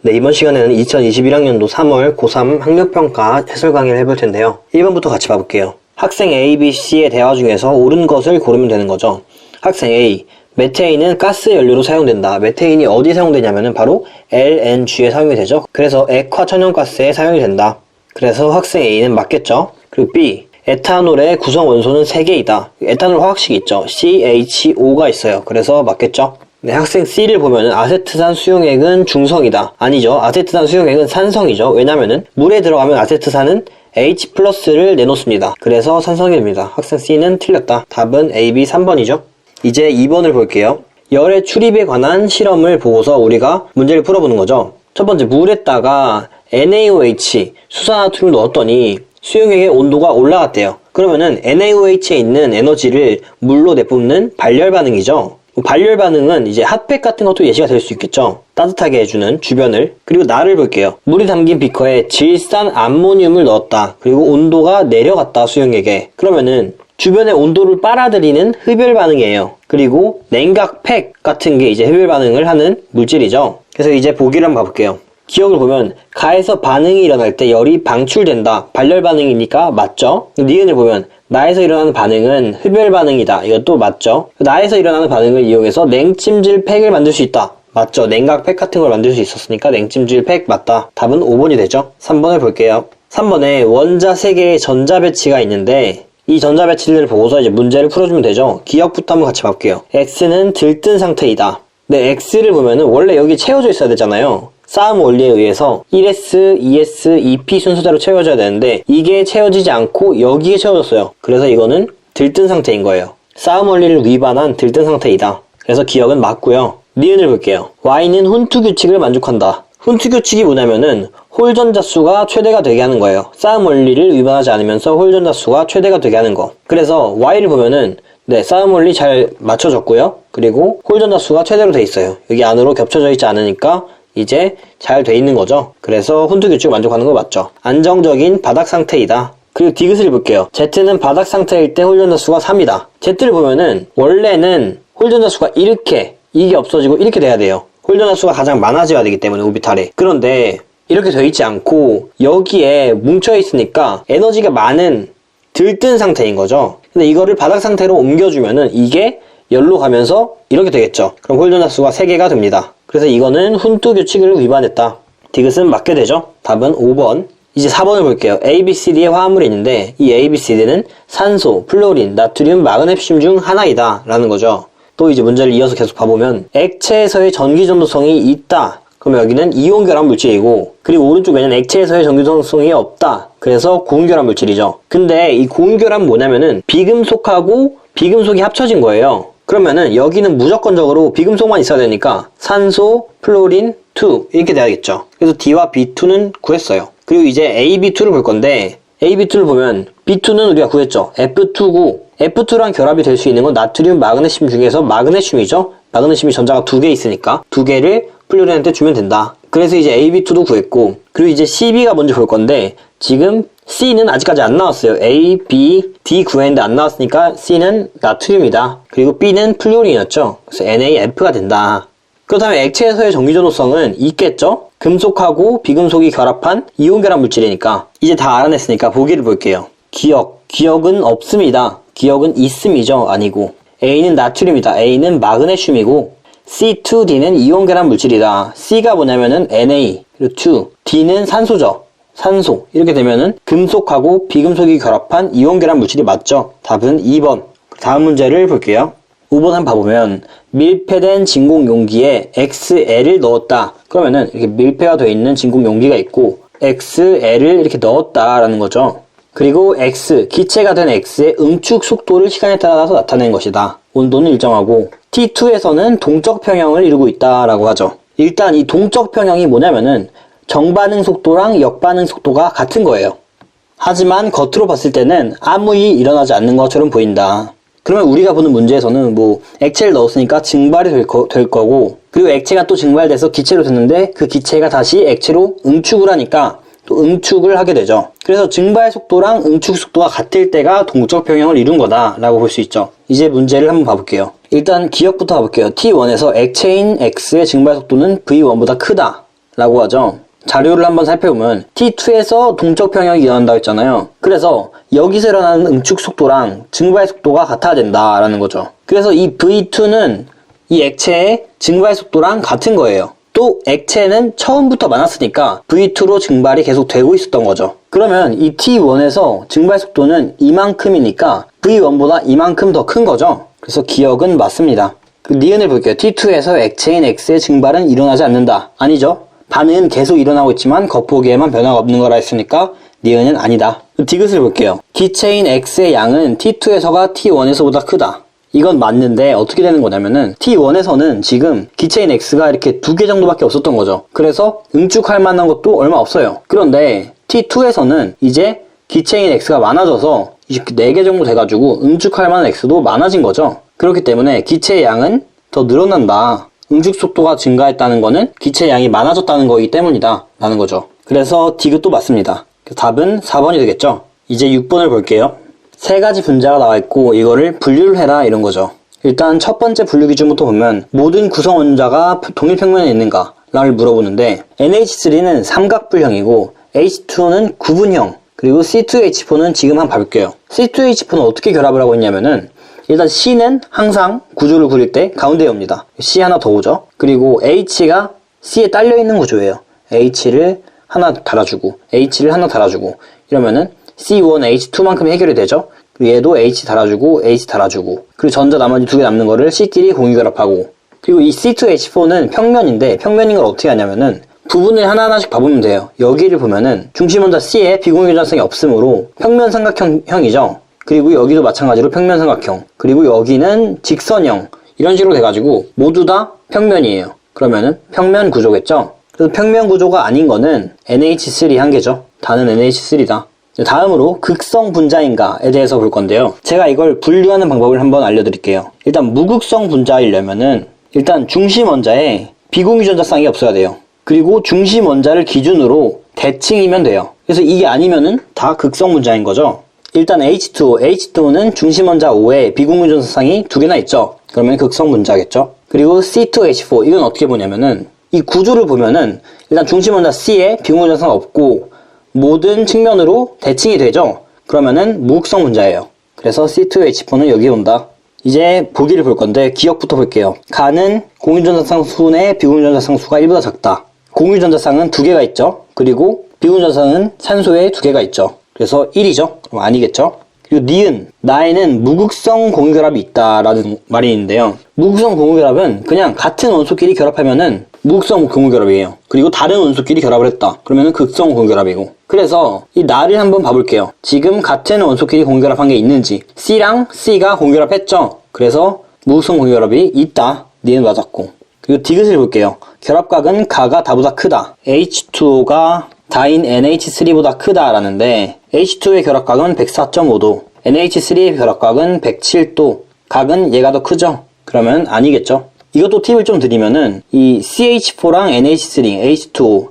네, 이번 시간에는 2021학년도 3월 고3 학력평가 해설 강의를 해볼 텐데요. 1번부터 같이 봐볼게요. 학생 A, B, C의 대화 중에서 옳은 것을 고르면 되는 거죠. 학생 A, 메테인은 가스 연료로 사용된다. 메테인이 어디 사용되냐면은 바로 LNG에 사용이 되죠. 그래서 액화 천연가스에 사용이 된다. 그래서 학생 A는 맞겠죠. 그리고 B, 에탄올의 구성 원소는 3개이다. 에탄올 화학식이 있죠. CHO가 있어요. 그래서 맞겠죠. 네, 학생 C를 보면은 아세트산 수용액은 중성이다. 아니죠. 아세트산 수용액은 산성이죠. 왜냐면은 물에 들어가면 아세트산은 H+를 내놓습니다. 그래서 산성이 됩니다. 학생 C는 틀렸다. 답은 A, B, 3번이죠. 이제 2번을 볼게요. 열의 출입에 관한 실험을 보고서 우리가 문제를 풀어보는 거죠. 첫 번째, 물에다가 NaOH, 수산화투를 넣었더니 수용액의 온도가 올라갔대요. 그러면은 NaOH에 있는 에너지를 물로 내뿜는 발열 반응이죠. 발열 반응은 이제 핫팩 같은 것도 예시가 될 수 있겠죠. 따뜻하게 해주는 주변을. 그리고 나를 볼게요. 물이 담긴 비커에 질산 암모늄을 넣었다. 그리고 온도가 내려갔다, 수용액에. 그러면은 주변의 온도를 빨아들이는 흡열 반응이에요. 그리고 냉각팩 같은 게 이제 흡열 반응을 하는 물질이죠. 그래서 이제 보기를 한번 봐볼게요. 기억을 보면 가에서 반응이 일어날 때 열이 방출된다. 발열 반응이니까 맞죠? 니은을 보면 나에서 일어나는 반응은 흡열 반응이다. 이것도 맞죠? 나에서 일어나는 반응을 이용해서 냉찜질 팩을 만들 수 있다. 맞죠? 냉각팩 같은 걸 만들 수 있었으니까 냉찜질 팩 맞다. 답은 5번이 되죠? 3번을 볼게요. 3번에 원자 3개의 전자 배치가 있는데 이 전자 배치를 보고서 이제 문제를 풀어주면 되죠? 기억부터 한번 같이 볼게요. X는 들뜬 상태이다. 네, X를 보면은 원래 여기 채워져 있어야 되잖아요. 싸움 원리에 의해서 1S, 2S, 2P 순서대로 채워져야 되는데 이게 채워지지 않고 여기에 채워졌어요. 그래서 이거는 들뜬 상태인 거예요. 싸움 원리를 위반한 들뜬 상태이다. 그래서 기억은 맞고요. 니은을 볼게요. Y는 훈투 규칙을 만족한다. 훈투 규칙이 뭐냐면은 홀 전자수가 최대가 되게 하는 거예요. 싸움 원리를 위반하지 않으면서 홀 전자수가 최대가 되게 하는 거. 그래서 Y를 보면은 네, 싸움 원리 잘 맞춰졌고요. 그리고 홀 전자수가 최대로 돼 있어요. 여기 안으로 겹쳐져 있지 않으니까 이제 잘 돼 있는 거죠. 그래서 훈투 규칙을 만족하는 거 맞죠. 안정적인 바닥 상태이다. 그리고 디귿을 볼게요. Z는 바닥 상태일 때 홀전자수가 3이다. Z를 보면은 원래는 홀전자수가 이게 없어지고 이렇게 돼야 돼요. 홀전자수가 가장 많아져야 되기 때문에 오비탈에. 그런데 이렇게 돼 있지 않고 여기에 뭉쳐 있으니까 에너지가 많은 들뜬 상태인 거죠. 근데 이거를 바닥 상태로 옮겨주면은 이게 열로 가면서 이렇게 되겠죠. 그럼 홀전자수가 3개가 됩니다. 그래서 이거는 훈투 규칙을 위반했다. 디귿은 맞게 되죠. 답은 5번. 이제 4번을 볼게요. ABCD의 화합물이 있는데 이 ABCD는 산소, 플로린, 나트륨, 마그네슘 중 하나이다 라는 거죠. 또 이제 문제를 이어서 계속 봐보면 액체에서의 전기전도성이 있다. 그럼 여기는 이온 결합 물질이고, 그리고 오른쪽에는 액체에서의 전기전도성이 없다. 그래서 고온 결합 물질이죠. 근데 이 고온 결합은 뭐냐면은 비금속하고 비금속이 합쳐진 거예요. 그러면은 여기는 무조건적으로 비금속만 있어야 되니까 산소, 플로린, 2 이렇게 돼야겠죠. 그래서 D와 B2는 구했어요. 그리고 이제 AB2를 볼 건데 AB2를 보면 B2는 우리가 구했죠. F2고 F2랑 결합이 될 수 있는 건 나트륨, 마그네슘 중에서 마그네슘이죠. 마그네슘이 전자가 2개 있으니까 2개를 플로린한테 주면 된다. 그래서 이제 AB2도 구했고, 그리고 이제 CB가 먼저 볼 건데 지금 C는 아직까지 안 나왔어요. A, B, D 구했는데 안 나왔으니까 C는 나트륨이다. 그리고 B는 플로린이었죠. 그래서 NaF가 된다. 그렇다면 액체에서의 전기전도성은 있겠죠? 금속하고 비금속이 결합한 이온 결합 물질이니까. 이제 다 알아냈으니까 보기를 볼게요. 기억은 없습니다. 기억은 있음이죠. 아니고. A는 나트륨이다. A는 마그네슘이고, C2D는 이온 결합 물질이다. C가 뭐냐면은 Na, 그리고 2, D는 산소죠. 산소. 이렇게 되면은 금속하고 비금속이 결합한 이온 결합 물질이 맞죠. 답은 2번. 다음 문제를 볼게요. 5번 한번 봐보면 밀폐된 진공 용기에 XL을 넣었다. 그러면은 이렇게 밀폐가 되어 있는 진공 용기가 있고 XL을 이렇게 넣었다라는 거죠. 그리고 X, 기체가 된 X의 응축 속도를 시간에 따라서 나타낸 것이다. 온도는 일정하고 T2에서는 동적 평형을 이루고 있다라고 하죠. 일단 이 동적 평형이 뭐냐면은 정반응 속도랑 역반응 속도가 같은 거예요. 하지만 겉으로 봤을 때는 아무 일이 일어나지 않는 것처럼 보인다. 그러면 우리가 보는 문제에서는 뭐 액체를 넣었으니까 증발이 될 거고, 그리고 액체가 또 증발돼서 기체로 됐는데 그 기체가 다시 액체로 응축을 하니까 또 응축을 하게 되죠. 그래서 증발 속도랑 응축 속도가 같을 때가 동적 평형을 이룬 거다 라고 볼 수 있죠. 이제 문제를 한번 봐볼게요. 일단 기억부터 가볼게요. T1에서 액체인 X의 증발 속도는 V1보다 크다 라고 하죠. 자료를 한번 살펴보면 T2에서 동적 평형이 일어난다고 했잖아요. 그래서 여기서 일어나는 응축 속도랑 증발 속도가 같아야 된다라는 거죠. 그래서 이 V2는 이 액체의 증발 속도랑 같은 거예요. 또 액체는 처음부터 많았으니까 V2로 증발이 계속 되고 있었던 거죠. 그러면 이 T1에서 증발 속도는 이만큼이니까 V1보다 이만큼 더 큰 거죠. 그래서 기억은 맞습니다. 그 니은을 볼게요. T2에서 액체인 X의 증발은 일어나지 않는다. 아니죠. 반응은 계속 일어나고 있지만 겉보기에만 변화가 없는 거라 했으니까 니은은 아니다. 디귿을 볼게요. 기체인 X의 양은 T2에서가 T1에서보다 크다. 이건 맞는데 어떻게 되는 거냐면은 T1에서는 지금 기체인 X가 이렇게 2개 정도밖에 없었던 거죠. 그래서 응축할 만한 것도 얼마 없어요. 그런데 T2에서는 이제 기체인 X가 많아져서 4개 정도 돼가지고 응축할 만한 X도 많아진 거죠. 그렇기 때문에 기체의 양은 더 늘어난다. 응축 속도가 증가했다는 거는 기체의 양이 많아졌다는 거이기 때문이다 라는 거죠. 그래서 디귿도 맞습니다. 답은 4번이 되겠죠. 이제 6번을 볼게요. 3가지 분자가 나와 있고 이거를 분류를 해라 이런 거죠. 일단 첫 번째 분류 기준부터 보면 모든 구성 원자가 동일 평면에 있는가 라를 물어보는데 NH3는 삼각불형이고 H2는 구분형 그리고 C2H4는 지금 한번 봐볼게요. C2H4는 어떻게 결합을 하고 있냐면은 일단 C는 항상 구조를 그릴 때 가운데에 옵니다. C 하나 더 오죠. 그리고 H가 C에 딸려있는 구조예요. H를 하나 달아주고 H를 하나 달아주고 이러면은 C1, H2만큼 해결이 되죠. 그리고 얘도 H 달아주고 H 달아주고 그리고 전자 나머지 2개 남는 거를 C끼리 공유결합하고 그리고 이 C2H4는 평면인데 평면인 걸 어떻게 하냐면은 부분을 하나하나씩 봐보면 돼요. 여기를 보면은 중심 원자 C에 비공유전성이 없으므로 평면 삼각형이죠. 그리고 여기도 마찬가지로 평면 삼각형 그리고 여기는 직선형 이런 식으로 돼가지고 모두 다 평면이에요. 그러면은 평면 구조겠죠. 그래서 평면 구조가 아닌 거는 NH3 한 개죠. 다는 NH3다. 다음으로 극성 분자인가에 대해서 볼 건데요. 제가 이걸 분류하는 방법을 한번 알려드릴게요. 일단 무극성 분자이려면은 일단 중심 원자에 비공유전자쌍이 없어야 돼요. 그리고 중심 원자를 기준으로 대칭이면 돼요. 그래서 이게 아니면은 다 극성 분자인 거죠. 일단 H2는 중심 원자 O에 비공유전자쌍이 2개나 있죠. 그러면 극성 분자겠죠. 그리고 C2H4 이건 어떻게 보냐면은 이 구조를 보면은 일단 중심 원자 C에 비공유전자쌍 없고 모든 측면으로 대칭이 되죠. 그러면은 무극성 분자예요. 그래서 C2H4는 여기 온다. 이제 보기를 볼 건데 기억부터 볼게요. 가는 공유전자쌍 수의 비공유전자쌍 수가 1보다 작다. 공유전자쌍은 2개가 있죠. 그리고 비공유전자쌍은 산소에 2개가 있죠. 그래서 1이죠. 그럼 아니겠죠. 그리고 니은, 나에는 무극성 공유결합이 있다라는 말이 있는데요. 무극성 공유결합은 그냥 같은 원소끼리 결합하면은 무극성 공유결합이에요. 그리고 다른 원소끼리 결합을 했다. 그러면은 극성 공유결합이고. 그래서 이 나를 한번 봐볼게요. 지금 같은 원소끼리 공유결합한 게 있는지. C랑 C가 공유결합했죠. 그래서 무극성 공유결합이 있다. 니은 맞았고. 그리고 디귿을 볼게요. 결합각은 가가 다보다 크다. H2O가 다인 NH3보다 크다라는데 H2의 결합각은 104.5도, NH3의 결합각은 107도, 각은 얘가 더 크죠? 그러면 아니겠죠? 이것도 팁을 좀 드리면은 이 CH4랑 NH3,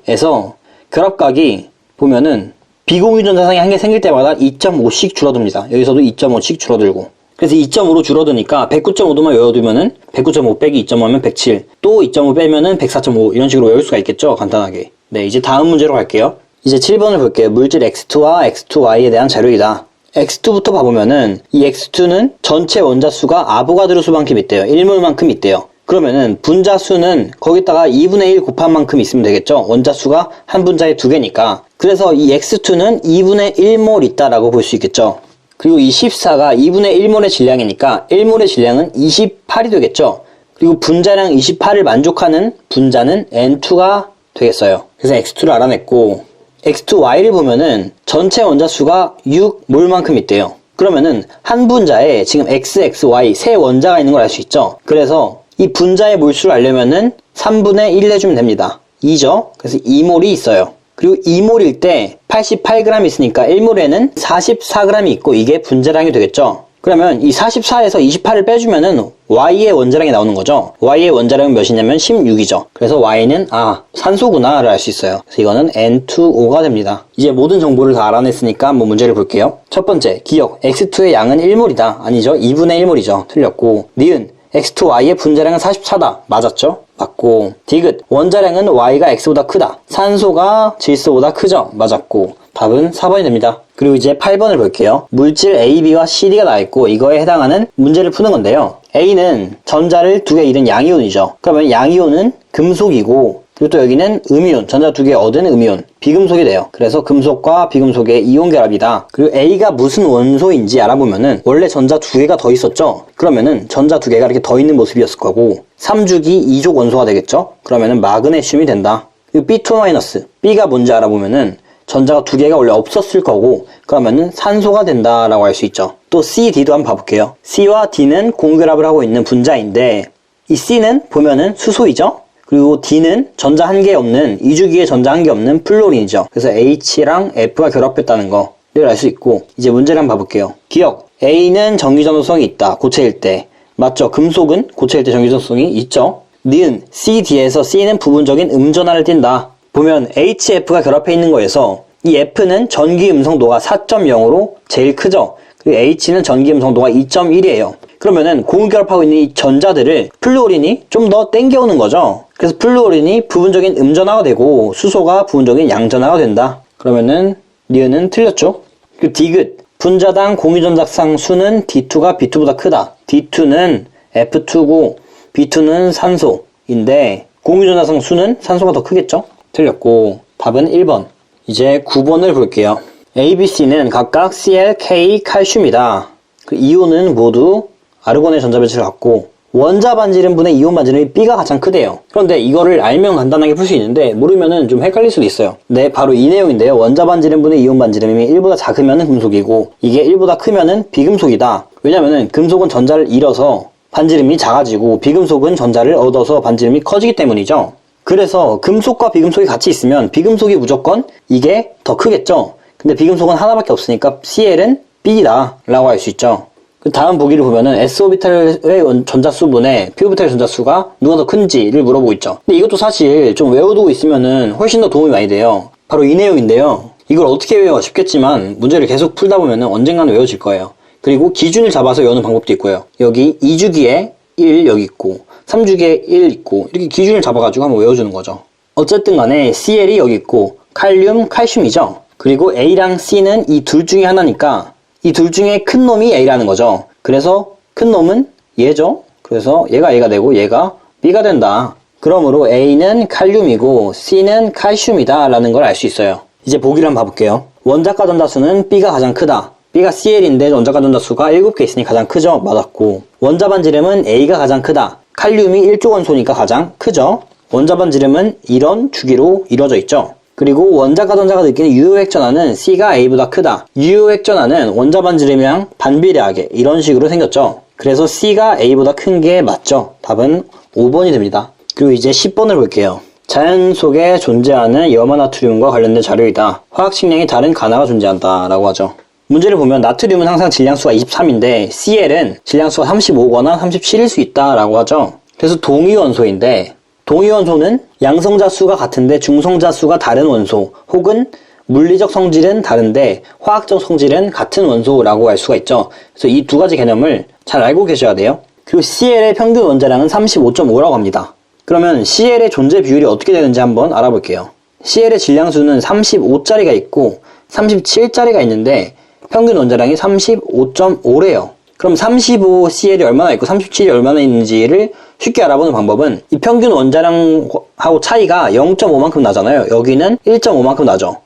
H2O에서 결합각이 보면은 비공유전자쌍이 한 개 생길 때마다 2.5씩 줄어듭니다. 여기서도 2.5씩 줄어들고. 그래서 2.5로 줄어드니까 109.5도만 외워두면은 109.5 빼기 2.5하면 107, 또 2.5 빼면은 104.5 이런 식으로 외울 수가 있겠죠? 간단하게. 네, 이제 다음 문제로 갈게요. 이제 7번을 볼게요. 물질 X2와 X2Y에 대한 자료이다. X2부터 봐보면은 이 X2는 전체 원자 수가 아보가드로 수만큼 있대요. 1몰만큼 있대요. 그러면은 분자 수는 거기다가 2분의 1 곱한 만큼 있으면 되겠죠? 원자 수가 한 분자에 2개니까. 그래서 이 X2는 2분의 1몰 있다라고 볼 수 있겠죠? 그리고 이 14가 2분의 1몰의 질량이니까 1몰의 질량은 28이 되겠죠? 그리고 분자량 28을 만족하는 분자는 N2가 되겠어요. 그래서 X2를 알아냈고 X2Y를 보면은 전체 원자 수가 6몰만큼 있대요. 그러면은 한 분자에 지금 X, X, Y 세 원자가 있는 걸 알 수 있죠. 그래서 이 분자의 몰수를 알려면은 3분의 1 내주면 됩니다. 2죠. 그래서 2몰이 있어요. 그리고 2몰일 때 88g 있으니까 1몰에는 44g이 있고 이게 분자량이 되겠죠. 그러면 이 44에서 28을 빼주면은 Y의 원자량이 나오는 거죠. Y의 원자량은 몇이냐면 16이죠. 그래서 Y는 산소구나를 알 수 있어요. 그래서 이거는 N2O가 됩니다. 이제 모든 정보를 다 알아냈으니까 한번 문제를 볼게요. 첫 번째, 기억. X2의 양은 1몰이다. 아니죠. 2분의 1몰이죠. 틀렸고, 니은. X2Y의 분자량은 44다. 맞았죠? 맞고. 디귿, 원자량은 Y가 X보다 크다. 산소가 질소보다 크죠? 맞았고. 답은 4번이 됩니다. 그리고 이제 8번을 볼게요. 물질 A, B와 CD가 나와있고 이거에 해당하는 문제를 푸는 건데요. A는 전자를 2개 잃은 양이온이죠. 그러면 양이온은 금속이고, 그리고 또 여기는 음이온, 전자 2개 얻은 음이온, 비금속이 돼요. 그래서 금속과 비금속의 이온 결합이다. 그리고 A가 무슨 원소인지 알아보면은 원래 전자 2개가 더 있었죠? 그러면은 전자 2개가 이렇게 더 있는 모습이었을 거고 3주기 2족 원소가 되겠죠? 그러면은 마그네슘이 된다. 그리고 B2-, B가 뭔지 알아보면은 전자가 2개가 원래 없었을 거고 그러면은 산소가 된다라고 할 수 있죠. 또 C, D도 한번 봐볼게요. C와 D는 공결합을 하고 있는 분자인데 이 C는 보면은 수소이죠? 그리고 D는 전자 한 개 없는, 2주기에 전자 한 개 없는 플로린이죠. 그래서 H랑 F가 결합했다는 거를 알 수 있고, 이제 문제를 한번 봐볼게요. 기억, A는 전기전도성이 있다, 고체일 때. 맞죠? 금속은 고체일 때 전기전도성이 있죠? 니은, C, D에서 C는 부분적인 음전하를 띈다. 보면 HF가 결합해 있는 거에서 이 F는 전기 음성도가 4.0으로 제일 크죠? 그리고 H는 전기 음성도가 2.1이에요. 그러면은 고음결합하고 있는 이 전자들을 플루오린이 좀 더 땡겨오는 거죠. 그래서 플루오린이 부분적인 음전화가 되고 수소가 부분적인 양전화가 된다. 그러면은 니은은 틀렸죠. 그리고 디귿, 분자당 공유전자상 수는 D2가 B2보다 크다. D2는 F2고 B2는 산소인데 공유전자상 수는 산소가 더 크겠죠? 틀렸고 답은 1번. 이제 9번을 볼게요. A, B, C는 각각 Cl, K, 칼슘이다. 그 이온은 모두 아르곤의 전자배치를 갖고 원자 반지름분의 이온 반지름이 B가 가장 크대요. 그런데 이거를 알면 간단하게 풀 수 있는데 모르면은 좀 헷갈릴 수도 있어요. 네, 바로 이 내용인데요. 원자 반지름분의 이온 반지름이 1보다 작으면은 금속이고 이게 1보다 크면은 비금속이다. 왜냐면은 금속은 전자를 잃어서 반지름이 작아지고 비금속은 전자를 얻어서 반지름이 커지기 때문이죠. 그래서 금속과 비금속이 같이 있으면 비금속이 무조건 이게 더 크겠죠. 근데 비금속은 하나밖에 없으니까 Cl은 B다 라고 할 수 있죠. 그 다음 보기를 보면은 S오비탈의 전자수분의 P오비탈의 전자수가 누가 더 큰지를 물어보고 있죠. 근데 이것도 사실 좀 외워두고 있으면은 훨씬 더 도움이 많이 돼요. 바로 이 내용인데요. 이걸 어떻게 외워? 쉽겠지만 문제를 계속 풀다 보면은 언젠가는 외워질 거예요. 그리고 기준을 잡아서 외우는 방법도 있고요. 여기 2주기에 1 여기 있고 3주기에 1 있고 이렇게 기준을 잡아가지고 한번 외워주는 거죠. 어쨌든 간에 Cl이 여기 있고 칼륨, 칼슘이죠. 그리고 A랑 C는 이 둘 중에 하나니까 이 둘 중에 큰 놈이 A라는 거죠. 그래서 큰 놈은 얘죠. 그래서 얘가 A가 되고 얘가 B가 된다. 그러므로 A는 칼륨이고 C는 칼슘이다 라는 걸 알 수 있어요. 이제 보기를 한번 봐볼게요. 원자가 전자수는 B가 가장 크다. B가 Cl인데 원자가 전자수가 7개 있으니 가장 크죠. 맞았고 원자 반지름은 A가 가장 크다. 칼륨이 1조 원소니까 가장 크죠. 원자 반지름은 이런 주기로 이루어져 있죠. 그리고 원자가 전자가 느끼는 유효핵 전하는 C가 A보다 크다. 유효핵 전하는 원자 반지름이랑 반비례하게 이런 식으로 생겼죠. 그래서 C가 A보다 큰 게 맞죠. 답은 5번이 됩니다. 그리고 이제 10번을 볼게요. 자연 속에 존재하는 염화나트륨과 관련된 자료이다. 화학 식량이 다른 간화가 존재한다 라고 하죠. 문제를 보면 나트륨은 항상 질량수가 23인데 Cl은 질량수가 35거나 37일 수 있다 라고 하죠. 그래서 동위원소인데 동위원소는 양성자 수가 같은데 중성자 수가 다른 원소 혹은 물리적 성질은 다른데 화학적 성질은 같은 원소라고 할 수가 있죠. 그래서 이 두 가지 개념을 잘 알고 계셔야 돼요. 그리고 Cl의 평균 원자량은 35.5라고 합니다. 그러면 Cl의 존재 비율이 어떻게 되는지 한번 알아볼게요. Cl의 질량수는 35짜리가 있고 37짜리가 있는데 평균 원자량이 35.5래요. 그럼 35Cl이 얼마나 있고 37이 얼마나 있는지를 쉽게 알아보는 방법은 이 평균 원자량하고 차이가 0.5만큼 나잖아요. 여기는 1.5만큼 나죠.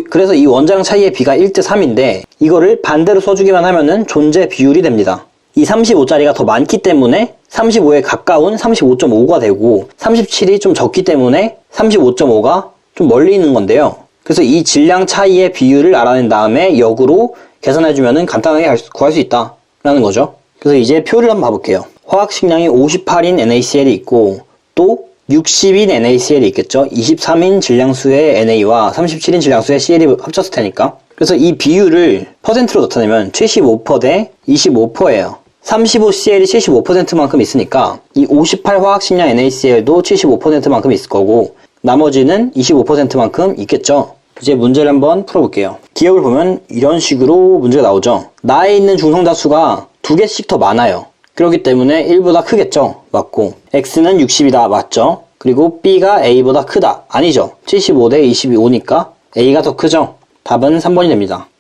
그래서 이 원자량 차이의 비가 1:3인데 이거를 반대로 써주기만 하면은 존재 비율이 됩니다. 이 35짜리가 더 많기 때문에 35에 가까운 35.5가 되고 37이 좀 적기 때문에 35.5가 좀 멀리 있는 건데요. 그래서 이 질량 차이의 비율을 알아낸 다음에 역으로 계산해주면은 간단하게 구할 수 있다 라는 거죠. 그래서 이제 표를 한번 봐볼게요. 화학 식량이 58인 NaCl이 있고 또 60인 NaCl이 있겠죠. 23인 질량수의 Na와 37인 질량수의 Cl이 합쳤을 테니까. 그래서 이 비율을 퍼센트로 나타내면 75% 대 25%예요. 35Cl이 75%만큼 있으니까 이 58 화학 식량 NaCl도 75%만큼 있을 거고 나머지는 25%만큼 있겠죠. 이제 문제를 한번 풀어볼게요. 기억을 보면 이런 식으로 문제가 나오죠. 나에 있는 중성자수가 2개씩 더 많아요. 그렇기 때문에 1보다 크겠죠? 맞고. X는 60이다. 맞죠? 그리고 B가 A보다 크다. 아니죠. 75 대 25니까 A가 더 크죠? 답은 3번이 됩니다.